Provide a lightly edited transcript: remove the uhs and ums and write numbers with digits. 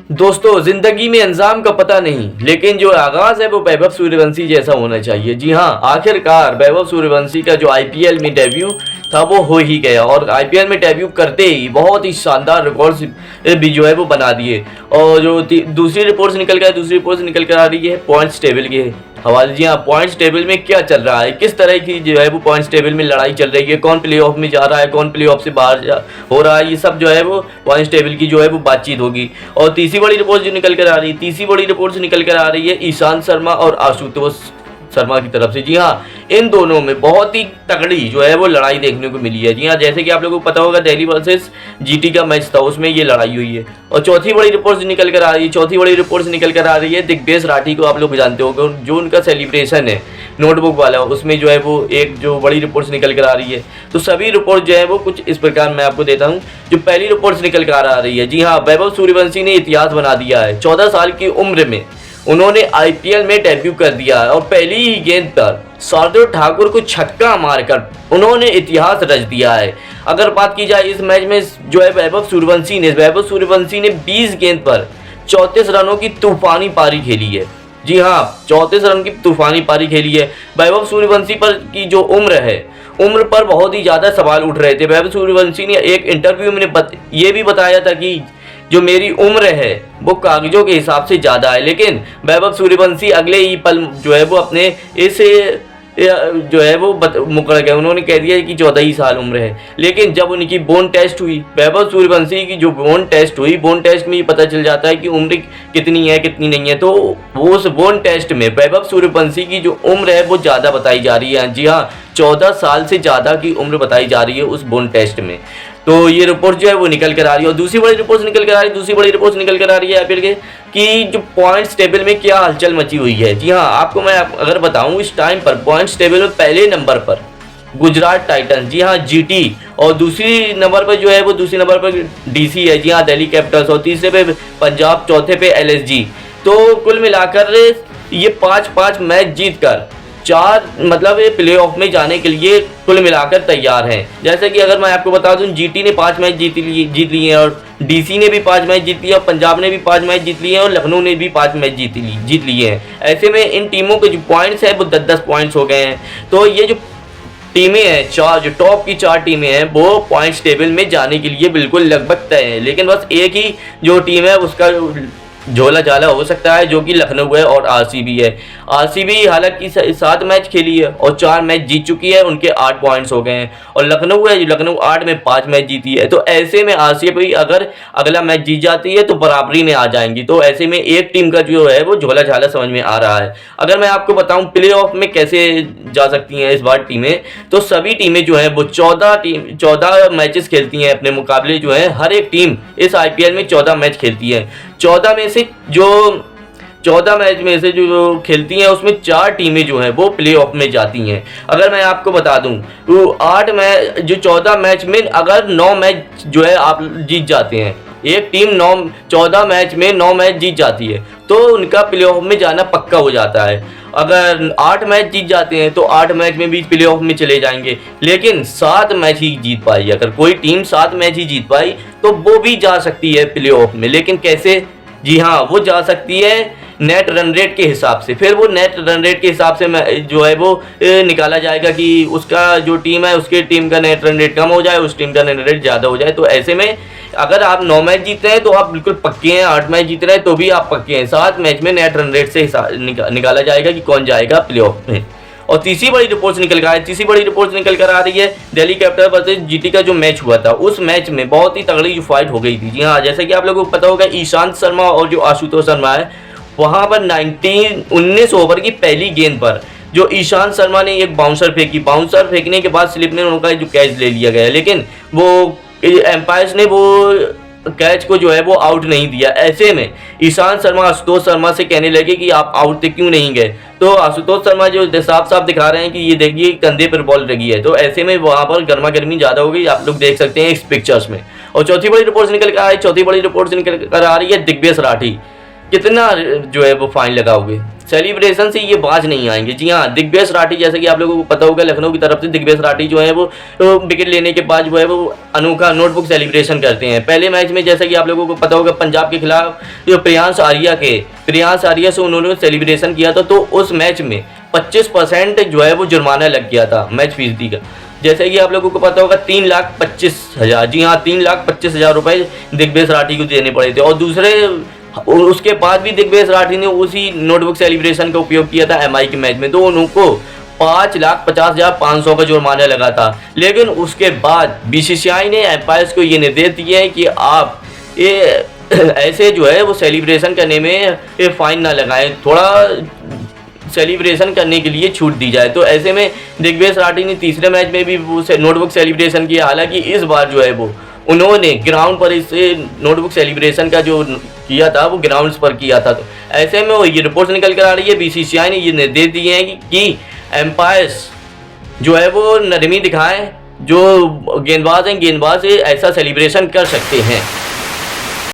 दोस्तों, जिंदगी में अंजाम का पता नहीं, लेकिन जो आगाज है वो वैभव सूर्यवंशी जैसा होना चाहिए। जी हाँ, आखिरकार वैभव सूर्यवंशी का जो आईपीएल में डेब्यू था वो हो ही गया और आईपीएल में डेब्यू करते ही बहुत ही शानदार रिकॉर्ड्स भी जो है वो बना दिए। और जो दूसरी रिपोर्ट्स निकल कर आ रही है पॉइंट्स टेबल के हवाले। जी हाँ, पॉइंट्स टेबल में क्या चल रहा है, किस तरह की जो है वो पॉइंट्स टेबल में लड़ाई चल रही है, कौन प्लेऑफ में जा रहा है, कौन प्लेऑफ से बाहर हो रहा है, ये सब जो है वो पॉइंट्स टेबल की जो है वो बातचीत होगी। और तीसरी बड़ी रिपोर्ट जो निकल कर आ रही है, ईशांत शर्मा और आशुतोष शर्मा की तरफ से। जी हाँ, इन दोनों में बहुत ही तगड़ी जो है वो लड़ाई देखने को मिली है। जी हाँ, जैसे कि आप लोगों को पता होगा दिल्ली वर्सेस जीटी का मैच था, उसमें ये लड़ाई हुई है। और चौथी बड़ी रिपोर्ट निकल कर आ रही है दिग्वेश राठी को आप लोग जानते होंगे, जो उनका सेलिब्रेशन है नोटबुक वाला, उसमें जो है वो एक जो बड़ी रिपोर्ट्स निकल कर आ रही है। तो सभी रिपोर्ट जो है वो कुछ इस प्रकार मैं आपको देता हूँ। जो पहली रिपोर्ट्स निकल कर आ रही है, जी हाँ, वैभव सूर्यवंशी ने इतिहास बना दिया है। 14 साल की उम्र में उन्होंने आईपीएल में डेब्यू कर दिया है और पहली ही गेंद पर शार्दुल ठाकुर को छक्का मारकर उन्होंने इतिहास रच दिया है। अगर बात की जाए इस मैच में जो है वैभव सूर्यवंशी ने 20 गेंद पर 34 रनों की तूफानी पारी खेली है। जी हाँ, 34 रन की तूफानी पारी खेली है। वैभव सूर्यवंशी पर की जो उम्र पर बहुत ही ज़्यादा सवाल उठ रहे थे। वैभव सूर्यवंशी ने एक इंटरव्यू में ये भी बताया था कि जो मेरी उम्र है वो कागजों के हिसाब से ज़्यादा है, लेकिन वैभव सूर्यवंशी अगले ही पल जो है वो अपने इस जो है वो मुकर गए। उन्होंने कह दिया कि 14 ही साल उम्र है। लेकिन जब उनकी बोन टेस्ट हुई, वैभव सूर्यवंशी की जो बोन टेस्ट में ये पता चल जाता है कि उम्र कितनी है कितनी नहीं है। तो वो उस बोन टेस्ट में वैभव सूर्यवंशी की जो उम्र है वो ज़्यादा बताई जा रही है। जी हाँ, 14 साल से ज़्यादा की उम्र बताई जा रही है उस बोन टेस्ट में। तो ये रिपोर्ट जो है वो निकल कर आ रही है। और दूसरी बड़ी रिपोर्ट निकल कर आ रही है आईपीएल के कि जो पॉइंट्स टेबल में क्या हलचल मची हुई है। जी हाँ, आपको मैं अगर बताऊं, इस टाइम पर पॉइंट्स टेबल में पहले नंबर पर गुजरात टाइटंस, जी हाँ जीटी, और दूसरी नंबर पर डीसी है, जी हाँ दिल्ली कैपिटल्स, और तीसरे पे पंजाब, चौथे पे एलएसजी। तो कुल मिलाकर ये 5-5 मैच जीतकर प्लेऑफ में जाने के लिए कुल मिलाकर तैयार हैं। जैसे कि अगर मैं आपको बता दूं, जीटी ने 5 मैच जीत लिए हैं, और डीसी ने भी 5 मैच जीत लिए, और पंजाब ने भी 5 मैच जीत लिए हैं, और लखनऊ ने भी 5 मैच जीत लिए हैं। ऐसे में इन टीमों के जो पॉइंट्स हैं वो 10-10 पॉइंट्स हो गए हैं। तो ये जो टीमें हैं, जो टॉप की 4 टीमें हैं, वो पॉइंट्स टेबल में जाने के लिए बिल्कुल लगभग तय है। लेकिन बस एक ही जो टीम है उसका झोला झाला हो सकता है, जो कि लखनऊ है और आरसीबी है। आरसीबी हालांकि 7 मैच खेली है और 4 मैच जीत चुकी है, उनके 8 पॉइंट्स हो गए हैं। और लखनऊ 8 में 5 मैच जीती है। तो ऐसे में आरसीबी अगर अगला मैच जीत जाती है तो बराबरी में आ जाएंगी। तो ऐसे में एक टीम का जो है वो झोला झाला समझ में आ रहा है। अगर मैं आपको बताऊं प्ले ऑफ में कैसे जा सकती हैं इस बार टीमें, तो सभी टीमें जो है वो 14 मैचेस खेलती हैं अपने मुकाबले। जो है हर एक टीम इस आईपीएल में 14 मैच खेलती है। 14 मैच में से जो खेलती हैं उसमें 4 टीमें जो हैं वो प्ले ऑफ में जाती हैं। अगर मैं आपको बता दूं तो 14 मैच में अगर 9 मैच जो है आप जीत जाते हैं, एक टीम 14 मैच में 9 मैच जीत जाती है तो उनका प्ले ऑफ में जाना पक्का हो जाता है। अगर 8 मैच जीत जाते हैं तो 8 मैच में भी प्ले ऑफ में चले जाएंगे। लेकिन 7 मैच ही जीत पाई, अगर कोई टीम 7 मैच ही जीत पाई तो वो भी जा सकती है प्ले ऑफ में। लेकिन कैसे? जी हाँ, वो जा सकती है नेट रन रेट के हिसाब से। फिर वो नेट रन रेट के हिसाब से जो है वो निकाला जाएगा कि उसका जो टीम है उसके टीम का नेट रन रेट कम हो जाए, उस टीम का नेट रन रेट ज़्यादा हो जाए। तो ऐसे में अगर आप 9 मैच जीत रहे हैं तो आप बिल्कुल पक्के हैं, 8 मैच जीत रहे हैं तो भी आप पक्के हैं। 7 मैच में नेट रन रेट से निकाला जाएगा कि कौन जाएगा प्ले ऑफ में। और तीसरी बड़ी रिपोर्ट निकल कर आ रही है दिल्ली कैपिटल वर्सेस जीटी का जो मैच हुआ था, उस मैच में बहुत ही तगड़ी जो फाइट हो गई थी। जी हाँ, जैसे कि आप लोगों को पता होगा, ईशांत शर्मा और जो आशुतोष शर्मा है, वहाँ पर 19 ओवर की पहली गेंद पर जो ईशांत शर्मा ने एक बाउंसर फेंकने के बाद स्लिप में उनका जो कैच ले लिया गया, लेकिन वो एम्पायर्स ने वो कैच को जो है वो आउट नहीं दिया। ऐसे में ईशांत शर्मा आशुतोष शर्मा से कहने लगे कि आप आउट क्यों नहीं गए। तो आशुतोष शर्मा जो साफ दिखा रहे हैं कि ये देखिए कंधे पर बॉल लगी है। तो ऐसे में वहाँ पर गर्मा गर्मी ज़्यादा हो गई, आप लोग देख सकते हैं इस पिक्चर्स में। और चौथी बड़ी रिपोर्ट निकल कर आ रही है दिग्वेश राठी। कितना जो है वो फाइन लगाओगे? सेलिब्रेशन से ये बाज नहीं आएंगे। जी हाँ, दिग्विजय राठी, जैसे कि आप लोगों को पता होगा, लखनऊ की तरफ से दिग्विजय राठी जो है वो विकेट लेने के बाद जो है वो अनोखा नोटबुक सेलिब्रेशन करते हैं। पहले मैच में जैसे कि आप लोगों को पता होगा पंजाब के खिलाफ जो प्रियांश आर्या से उन्होंने सेलिब्रेशन किया था, तो उस मैच में 25% जो है वो जुर्माना लग गया था मैच फीसदी का। जैसे कि आप लोगों को पता होगा 3,25,000, जी हाँ 3,25,000 रुपये दिग्विजय राठी को देने पड़े थे। और उसके बाद भी दिग्विजय राठी ने उसी नोटबुक सेलिब्रेशन का उपयोग किया था एमआई के मैच में, तो उनको 5,50,500 का जुर्माना लगा था। लेकिन उसके बाद बीसीसीआई ने एम्पायर्स को ये निर्देश दिए हैं कि आप ये ऐसे जो है वो सेलिब्रेशन करने में फाइन ना लगाएं, थोड़ा सेलिब्रेशन करने के लिए छूट दी जाए। तो ऐसे में दिग्विजय राठी ने तीसरे मैच में भी वो नोटबुक सेलिब्रेशन किया। हालांकि इस बार जो है वो उन्होंने ग्राउंड पर इस नोटबुक सेलिब्रेशन का जो किया था वो ग्राउंड्स पर किया था। तो ऐसे में वो ये रिपोर्ट्स निकल कर आ रही है, बीसीसीआई ने ये निर्देश दिए हैं कि एम्पायर्स जो है वो नरमी दिखाएं, जो गेंदबाज हैं गेंदबाज ऐसा सेलिब्रेशन कर सकते हैं।